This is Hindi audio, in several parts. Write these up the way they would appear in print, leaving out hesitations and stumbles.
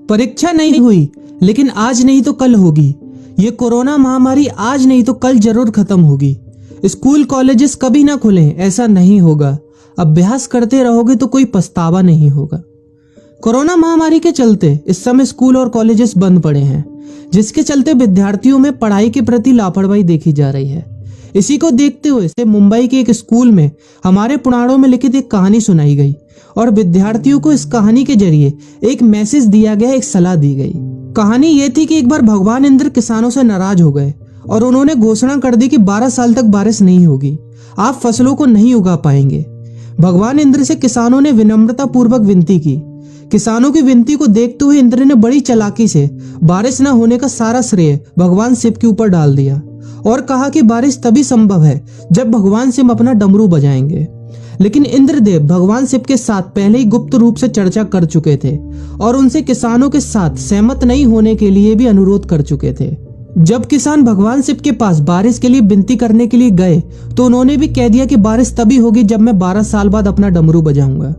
परीक्षा नहीं हुई, लेकिन आज नहीं तो कल होगी। ये कोरोना महामारी आज नहीं तो कल जरूर खत्म होगी। स्कूल कॉलेजेस कभी ना खुलें, ऐसा नहीं होगा। अभ्यास करते रहोगे तो कोई पछतावा नहीं होगा। कोरोना महामारी के चलते इस समय स्कूल और कॉलेजेस बंद पड़े हैं, जिसके चलते विद्यार्थियों में पढ़ाई के प्रति लापरवाही देखी जा रही है। इसी को देखते हुए से मुंबई के एक स्कूल में हमारे पुराणों में लिखित एक कहानी सुनाई गई और विद्यार्थियों को इस कहानी के जरिए एक मैसेज दिया गया, एक सलाह दी गई। कहानी ये थी कि एक बार भगवान इंद्र किसानों से नाराज हो गए और उन्होंने घोषणा कर दी कि 12 साल तक बारिश नहीं होगी, आप फसलों को नहीं उगा पाएंगे। भगवान इंद्र से किसानों ने विनम्रता पूर्वक विनती की। किसानों की विनती को देखते हुए इंद्र ने बड़ी चालाकी से बारिश न होने का सारा श्रेय भगवान शिव के ऊपर डाल दिया और कहा कि बारिश तभी संभव है जब भगवान शिव अपना डमरू बजाएंगे। लेकिन इंद्रदेव भगवान शिव के साथ पहले ही गुप्त रूप से चर्चा कर चुके थे और उनसे किसानों के साथ सहमत नहीं होने के लिए भी अनुरोध कर चुके थे। जब किसान भगवान शिव के पास बारिश के लिए विनती करने के लिए गए तो उन्होंने भी कह दिया कि बारिश तभी होगी जब मैं 12 साल बाद अपना डमरू बजाऊंगा।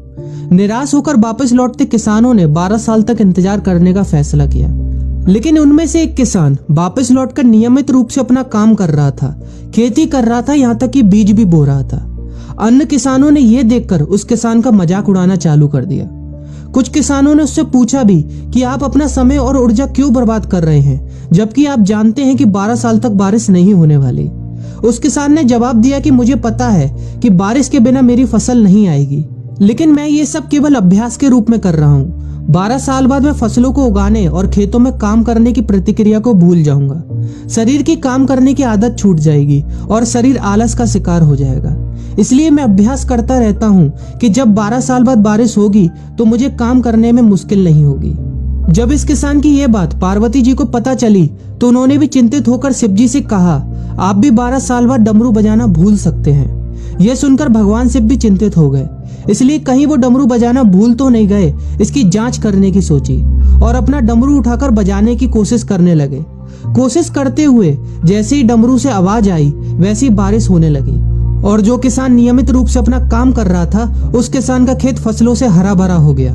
निराश होकर वापस लौटते किसानों ने 12 साल तक इंतजार करने का फैसला किया। लेकिन उनमें से एक किसान वापस लौटकर नियमित रूप से अपना काम कर रहा था, खेती कर रहा था, यहाँ तक कि बीज भी बो रहा था। अन्य किसानों ने यह देखकर उस किसान का मजाक उड़ाना चालू कर दिया। कुछ किसानों ने उससे पूछा भी कि आप अपना समय और ऊर्जा क्यों बर्बाद कर रहे हैं, जबकि आप जानते हैं कि 12 साल तक बारिश नहीं होने वाली। उस किसान ने जवाब दिया कि मुझे पता है कि बारिश के बिना मेरी फसल नहीं आएगी, लेकिन मैं ये सब केवल अभ्यास के रूप में कर रहा हूँ। 12 साल बाद मैं फसलों को उगाने और खेतों में काम करने की प्रतिक्रिया को भूल जाऊंगा। शरीर की काम करने की आदत छूट जाएगी और शरीर आलस का शिकार हो जाएगा। इसलिए मैं अभ्यास करता रहता हूँ कि जब 12 साल बाद बारिश होगी तो मुझे काम करने में मुश्किल नहीं होगी। जब इस किसान की ये बात पार्वती जी को पता चली तो उन्होंने भी चिंतित होकर शिव जी से कहा, आप भी 12 साल बाद डमरू बजाना भूल सकते हैं। यह सुनकर भगवान शिव भी चिंतित हो गए, इसलिए कहीं वो डमरू बजाना भूल तो नहीं गए, इसकी जांच करने की सोची और अपना डमरू उठाकर बजाने की कोशिश करने लगे। कोशिश करते हुए जैसे ही डमरू से आवाज आई वैसी बारिश होने लगी और जो किसान नियमित रूप से अपना काम कर रहा था उस किसान का खेत फसलों से हरा भरा हो गया।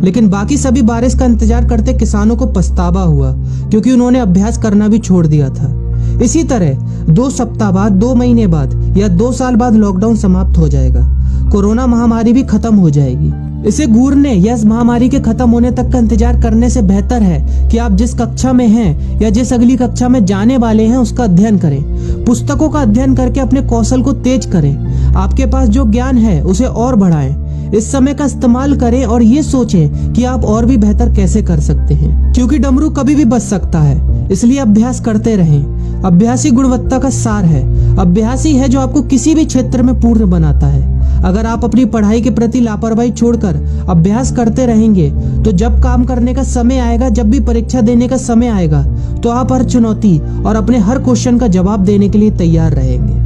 लेकिन बाकी सभी बारिश का इंतजार करते किसानों को पछतावा हुआ, क्योंकि उन्होंने अभ्यास करना भी छोड़ दिया था। इसी तरह 2 सप्ताह बाद, 2 महीने बाद या 2 साल बाद लॉकडाउन समाप्त हो जाएगा। कोरोना महामारी भी खत्म हो जाएगी। इसे घूरने या इस महामारी के खत्म होने तक का इंतजार करने से बेहतर है कि आप जिस कक्षा में हैं या जिस अगली कक्षा में जाने वाले हैं उसका अध्ययन करें। पुस्तकों का अध्ययन करके अपने कौशल को तेज करें। आपके पास जो ज्ञान है उसे और बढ़ाएं। इस समय का इस्तेमाल करें और ये सोचें कि आप और भी बेहतर कैसे कर सकते हैं, क्योंकि डमरू कभी भी बच सकता है। इसलिए अभ्यास करते रहें। अभ्यास ही गुणवत्ता का सार है। अभ्यास ही है जो आपको किसी भी क्षेत्र में पूर्ण बनाता है। अगर आप अपनी पढ़ाई के प्रति लापरवाही छोड़कर अभ्यास करते रहेंगे तो जब काम करने का समय आएगा, जब भी परीक्षा देने का समय आएगा, तो आप हर चुनौती और अपने हर क्वेश्चन का जवाब देने के लिए तैयार रहेंगे।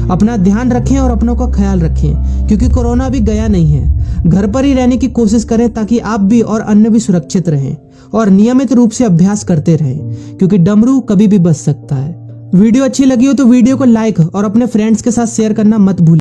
अपना ध्यान रखें और अपनों का ख्याल रखें, क्योंकि कोरोना भी गया नहीं है। घर पर ही रहने की कोशिश करें ताकि आप भी और अन्य भी सुरक्षित रहें और नियमित रूप से अभ्यास करते रहें, क्योंकि डमरू कभी भी बच सकता है। वीडियो अच्छी लगी हो तो वीडियो को लाइक और अपने फ्रेंड्स के साथ शेयर करना मत भूलिए।